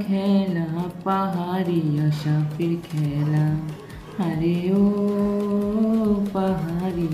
খেলা পাহাড়িয়া সাপের খেলা, আরে ও পাহাড়ি।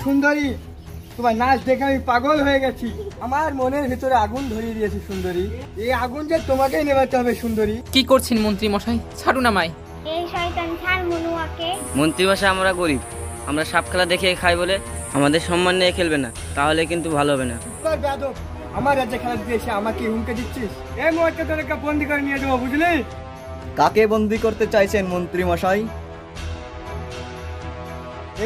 সুন্দরী, তোমার নাচ দেখে আমি পাগল হয়ে গেছি। আমার মনের ভিতরে আগুন ধরিয়ে দিয়েছে সুন্দরী। এই আগুন যে তোমাকেই নেভাতে হবে সুন্দরী। কি করছেন মন্ত্রী মশাই? ছাড়ুন আমায়। এই শয়তান ছাড় মনুয়াকে। মন্ত্রী মশাই, আমরা গরিব, আমরা সাপ খেলা দেখে খাই বলে আমাদের সম্মান নিয়ে খেলবে না, তাহলে কিন্তু ভালো হবে না। আমার রাজ্যে খেলা দিতে এসে আমাকে হুমকে দিচ্ছিস? এই মুহূর্তে তোদেরকে বন্দি করে নিয়ে দেবো, বুঝলি? কাকে বন্দি করতে চাইছেন মন্ত্রী মশাই?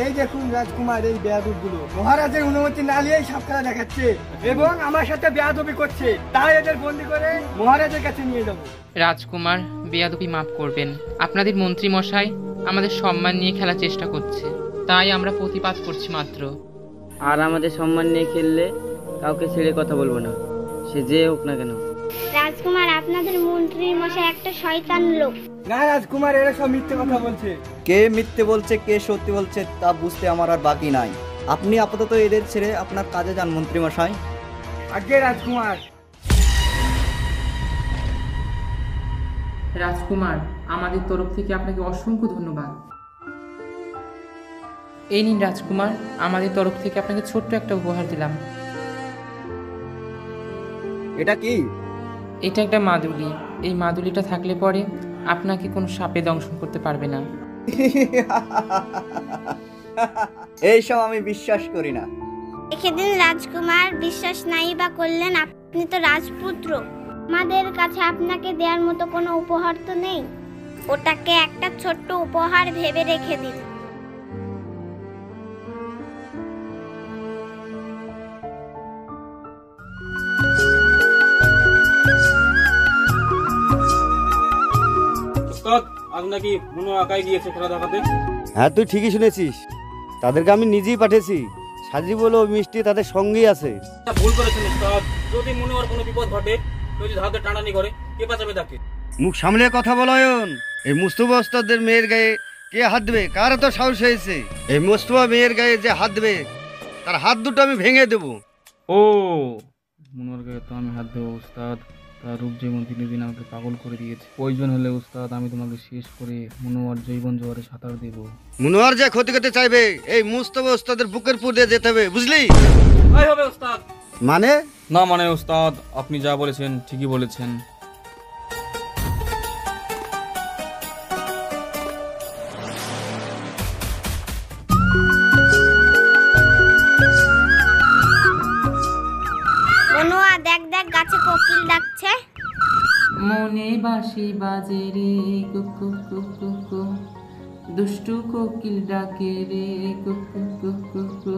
এই দেখুন রাজকুমার, এই বেয়াদব গুলো মহারাজের অনুমতি না নিয়েই সাপ খেলা দেখাচ্ছে এবং আমার সাথে বেয়াদবি করছে, তাই এদের বন্দি করে মহারাজের কাছে নিয়ে যাবো। রাজকুমার, বেয়াদবি মাফ করবেন। আপনাদের মন্ত্রী মশাই আমাদের সম্মান নিয়ে খেলার চেষ্টা করছে, তাই আমরা প্রতিবাদ করছি মাত্র। আর আমাদের সম্মান নিয়ে খেললে কাউকে ছেড়ে কথা বলবো না, সে যে হোক না কেন। রাজকুমার, আপনাদের মন্ত্রীর মশাই একটা শয়তান লোক। না রাজকুমার, এরা সব মিথ্যে কথা বলছে। কে মিথ্যে বলছে কে সত্যি বলছে তা বুঝতে আমার আর বাকি নাই। আপনি আপাতত এদের ছেড়ে আপনার কাজে যান মন্ত্রী মশাই। আগে রাজকুমার। রাজকুমার, আমাদের তরফ থেকে আপনাকে অসংখ্য ধন্যবাদ। এই নিন রাজকুমার, আমাদের তরফ থেকে আপনাকে ছোট্ট একটা উপহার দিলাম। এটা কি? এটা একটা মাদুলি। এই মাদুলিটা থাকলে পরে আপনাকে কোনো সাপে দংশন করতে পারবে না। এইসব আমি বিশ্বাস করি না। রেখে দিন রাজকুমার, বিশ্বাস নাই বা করলেন, আপনি তো রাজপুত্র। আমাদের কাছে আপনাকে দেওয়ার মতো কোনো উপহার তো নেই। ওটাকে একটা ছোট্ট উপহার ভেবে রেখে দিন। আজ নাকি মনু একাই গিয়েছে খেলা দেখাতে? হ্যাঁ, তুই ঠিকই শুনেছিস। তাদেরকে আমি নিজেই পাঠিয়েছি। সাজি বলে ওই মিষ্টি তাদের সঙ্গেই আছে। ভুল করেছেন উস্তাদ। যদি মনুয়ার কোনো বিপদ ঘটে, কেউ যদি হাতে টানানি করে, কে বাঁচাবে তাকে? মুখ সামলে কথা বল অয়ন। এই মুস্তফা ওস্তাদের মেয়ের গায়ে কে হাত দেবে? কার তো সাহস হয়েছে? এই মুস্তফা মেয়ের গায়ে যে হাত দেবে তার হাত দুটো আমি ভেঙে দেবো। ও, মনুয়ার গায়ে তো আমি হাত দেবো উস্তাদ। তার রূপ যেমন দিনে দিন আমাকে পাগল করে দিয়েছে। প্রয়োজন হলে উস্তাদ আমি তোমাকে শেষ করে মনুয়ার জৈবন জোয়ারে সাঁতার দেবো। মনোয়ার যে ক্ষতি করতে চাইবে এই মুস্তফা ওস্তাদের বুকের পুর দিয়ে যেতে হবে, বুঝলি? তাই হবে উস্তাদ। মানে? না মানে উস্তাদ, আপনি যা বলেছেন ঠিকই বলেছেন। মনুয়া, দেখ দেখ, গাছে কোকিল ডাকছে। মনে বাঁশি বাজে রে কুকু কুকু কু, দুষ্টু কোকিল ডাকে রে কুকু কুকু কু,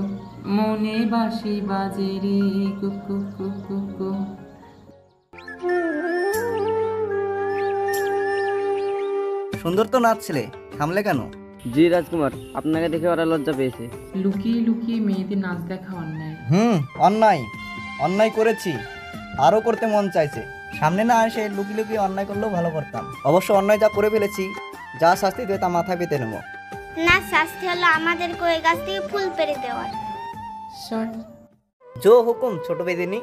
মনে বাঁশি বাজে রে কুকু কুকু কু। সুন্দর তো নাচছিলে, থামলে কেন? জি রাজকুমার, আপনাকে দেখে ওরা লজ্জা পেয়েছে। লুকিয়ে লুকিয়ে মেয়েদের নাচ দেখা অন্যায়। অন্যায় অন্যায় করেছি, আরও করতে মন চাইছে। সামনে না এসে লুকিয়ে লুকিয়ে অন্যায় করলেও ভালো করতাম। অবশ্য অন্যায় যা করে ফেলেছি, যা শাস্তি দেবে তা মাথায় পেতে নেব। না, শাস্তি হলো আমাদেরকে ওই গাছ থেকে ফুল পেড়ে দেওয়ার। শর্ট জো হুকুম ছোট বেদিনী।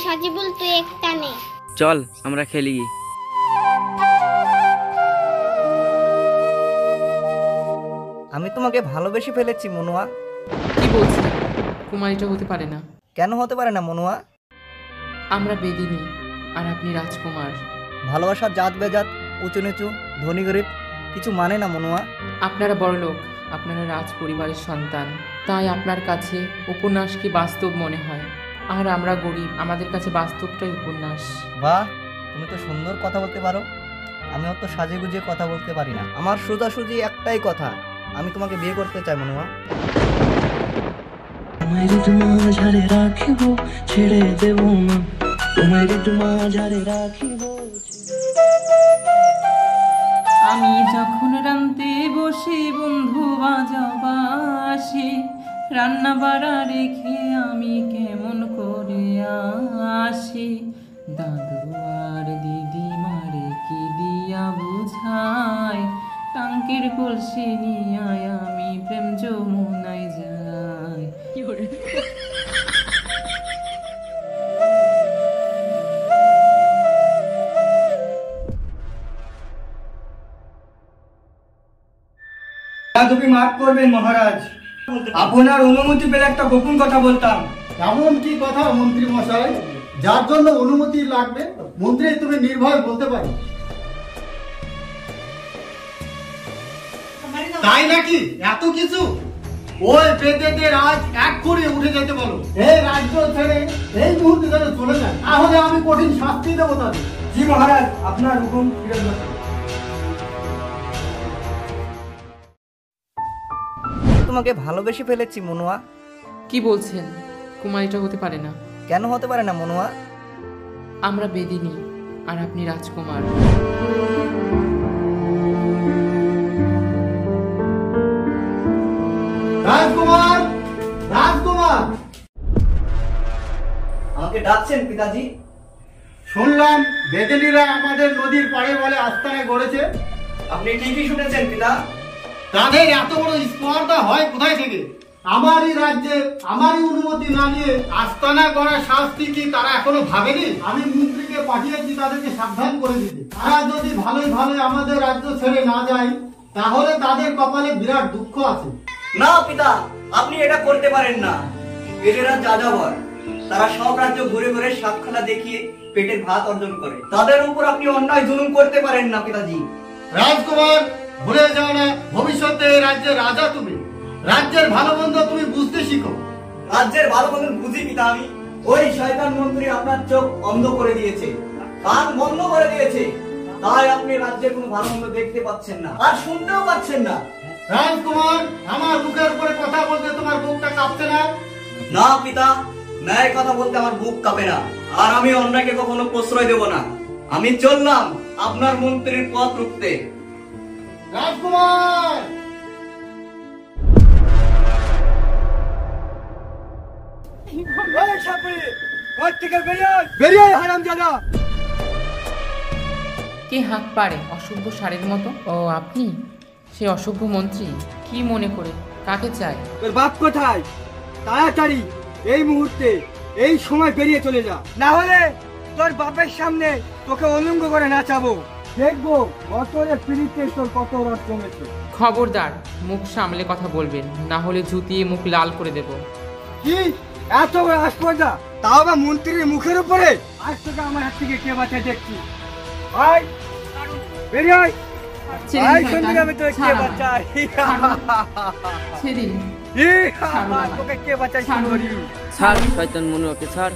সাজিবুল, তুই একটা নে। চল আমরা খেলি। আমি তোমাকে ভালোবেসে ফেলেছি মনুয়া। কি বলছেন? কুমারীটা হতে পারে না। কেন হতে পারে না মনুয়া? আমরা বেদিনী আর আপনি রাজকুমার। ভালোবাসার জাত বেজাত, উঁচু নিচু, ধনী গরিব কিছু মানে না মনুয়া। আপনারা বড়লোক, আপনারা রাজ পরিবারের সন্তান, তাই আপনার কাছে উপন্যাস কি বাস্তব মনে হয়, আর আমরা গরিব, আমাদের কাছে বাস্তবটাই উপন্যাস। বাহ, তুমি তো সুন্দর কথা বলতে পারো। আমি অত সাজে গুজিয়ে কথা বলতে পারি না। আমার সোজাসুজি একটাই কথা, আমি তোমাকে বিয়ে করতে চাই মনুয়া। তোমায় মাঝারে রাখিব, ছেড়ে দেব না। তোমায় মাঝারে রাখিব। আমি যখন রান্তে বসে বন্ধু বাজাবাসি, রান্না বাড়া রেখে আমি কেমন করে আসি। দাদু আর দিদি মারে কি দিয়া বুঝাই, টাঙ্কের কলসি নিয়ে আমি প্রেম যমুনায় যাই। তুমি মাফ করবেন মহারাজ, আপনার অনুমতি পেলে একটা গোপন কথা বলতাম। এমন কি কথা মন্ত্রী মশাই, যার জন্য অনুমতি লাগবে মন্ত্রী তুমি নির্ভয় বলতে পারো? তাই নাকি? এত কিছু? ওই বেদেদের আজ এক করে উঠে যেতে বলো। এই রাজ্য ছেড়ে এই মুহূর্তে যেন চলে যায়, তাহলে আমি কঠিন শাস্তি দেবো তাদের। জি মহারাজ, আপনার হুকুম ফিরে যান। তোমাকে ভালোবেসে ফেলেছি মনুয়া। কি বলছেন? কুমারীটা হতে পারে না। কেন হতে পারে না মনুয়া? আমরা বেদিনী আর আপনি রাজকুমার। রাজকুমার, রাজকুমার, আমাকে ডাকছেন পিতাজি? শুনলাম বেদেনীরা আমাদের নদীর পাড়ে বলে আস্তানা গড়েছে। আপনি ঠিকই শুনেছেন পিতা। তাদের এত বড় স্পর্ধা হয় কোথায় থেকে? আমারই রাজ্যে আমারই অনুমতি না নিয়ে আস্তানা করার শাস্তি কি তারা এখনো ভাবেনি? আমি মন্ত্রীকে পাঠিয়েছি তাদেরকে সাবধান করে দিতে। তারা যদি ভালোই ভালোই আমাদের রাজ্য ছেড়ে না যায়, তাহলে তাদের কপালে বিরাট দুঃখ আছে। না পিতা, আপনি এটা করতে পারেন না। এরা যাযাবর, তারা সব রাজ্য ঘুরে ঘুরে সাপখানা দেখিয়ে পেটের ভাত অর্জন করে। তাদের উপর আপনি অন্যায় জুলুম করতে পারেন না পিতাজি। রাজকুমার, ভুলে যাও না ভবিষ্যতে এই রাজ্যের রাজা তুমি। রাজ্যের ভালো মন্দ তুমি বুঝতে শিখো। রাজ্যের ভালো মন্দ বুঝি পিতা আমি। ওই শয়তান মন্ত্রী আপনার চোখ অন্ধ করে দিয়েছে, কান বন্ধ করে দিয়েছে, তাই আপনি রাজ্যের কোনো ভালো মন্দ দেখতে পাচ্ছেন না আর শুনতেও পাচ্ছেন না। রাজকুমার, আমার মুখের উপরে কথা বলতে তোমার বুকটা কাঁপছে না? না পিতা, ন্যায় কথা বলতে আমার বুক কাঁপে না, আর আমি অন্যায়কে কখনো প্রশ্রয় দেব না। আমি চললাম আপনার মন্ত্রীর পথ রুখতে। রাজকুমার, এই সাপড়ি, ঘর থেকে বেরিয়ে আয়, বেরিয়ে আয় হারামজাদা। কে হাত পারে অসভ্য ষাঁড়ের মতো? ও আপনি সেই অসভ্য মন্ত্রী? কি মনে করে, কাকে চাই? তোর বাপ কোথায়? তাড়াতাড়ি এই মুহূর্তে এই সময় বেরিয়ে চলে যা, না হলে তোর বাপের সামনে তোকে অলঙ্গ করে নাচাবো। দেখবো বছরের পিড়িতে তোর কত রস জমেছে। খবরদার, মুখ সামলে কথা বলবেন, না হলে জুতিয়ে মুখ লাল করে দেব। কি এত বড় আসপর্দা, তাও বা মন্ত্রীর মুখের উপরে? আজ তোকে আমার হাত থেকে কে বাঁচায় দেখছি। আয় বেরিয়ে আয়। আয় শুনবি আমি তোকে কে বাঁচাই। সেদিন তোকে কে বাঁচাই শুনবি। ছাড় শয়তান মনুয়াকে, ছাড়।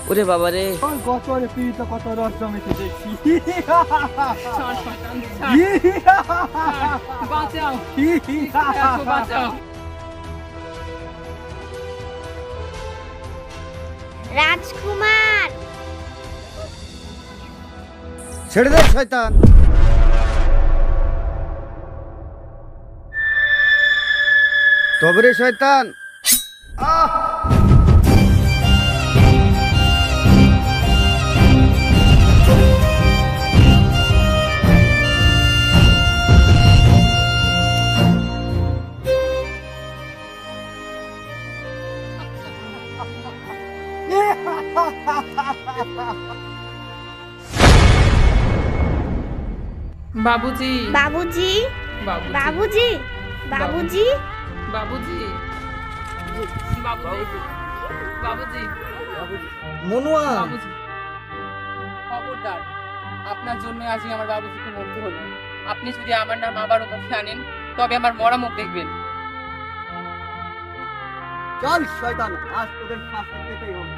ওরে বাবা রে, বছরের পিড়িতে কত রস জমেছে দেখছি। বাঁচাও, বাঁচাও। রাজকুমার, ছেড়ে দে শয়তান। তবে রে শয়তান, বাবুজি বাবুজি বাবুজি বাবুজি বাবুজি বাবুজি বাবুজি বাবুজি মনুয়া বাবুজি খবরদার, আপনার জন্য আজকে আমার বাবুজিকে মরতে হলো। আপনি যদি আমার নাম আবারও মুখে আনেন তবে আমার মরা মুখ দেখবেন। চল শয়তান, আজ তোদের ফাঁসি পেতেই হবে।